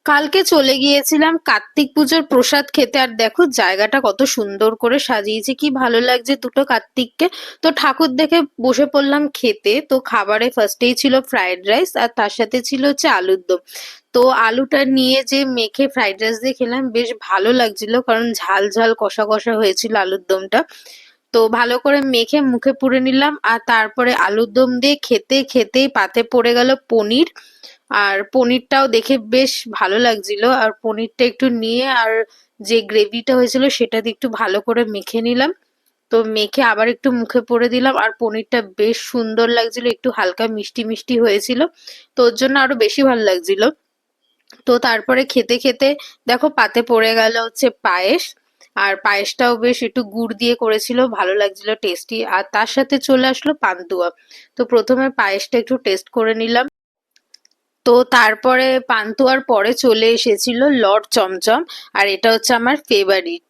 কালকে চলে গিয়েছিলাম কার্তিক পুজোর প্রসাদ খেতে। আর দেখো জায়গাটা কত সুন্দর করে সাজিয়েছে, কি ভালো লাগছে দুটো কার্তিককে। তো ঠাকুর দেখে বসে পড়লাম খেতে। তো খাবারে ফার্স্টেই ছিল ফ্রাইড রাইস, আর তার সাথে ছিল হচ্ছে আলুর দম। তো আলুটা নিয়ে যে মেখে ফ্রাইড রাইস দিয়ে খেলাম, বেশ ভালো লাগছিল, কারণ ঝাল ঝাল কষা কষা হয়েছিল আলুর দমটা। তো ভালো করে মেখে মুখে পুরে নিলাম, আর তারপরে আলুর দম দিয়ে খেতে খেতেই পাতে পড়ে গেল পনির। আর পনিরটাও দেখে বেশ ভালো লাগছিল, আর পনিরটা একটু নিয়ে আর যে গ্রেভিটা হয়েছিল সেটা দিয়ে একটু ভালো করে মেখে নিলাম। তো মেখে আবার একটু মুখে পুরে দিলাম, আর পনিরটা বেশ সুন্দর লাগছিল, একটু হালকা মিষ্টি মিষ্টি হয়েছিল। তো ওর জন্য আরো বেশি ভালো লাগছিল। তো তারপরে খেতে খেতে দেখো পাতে পড়ে গেল হচ্ছে পায়েস। আর পায়েসটাও বেশ একটু গুড় দিয়ে করেছিল, ভালো লাগছিল, টেস্টি। আর তার সাথে চলে আসলো পান্তুয়া। তো প্রথমে পায়েসটা একটু টেস্ট করে নিলাম। তো তারপরে পান্তুয়ার পরে চলে এসেছিল লর্ড চমচম। আর এটা হচ্ছে আমার ফেভারিট।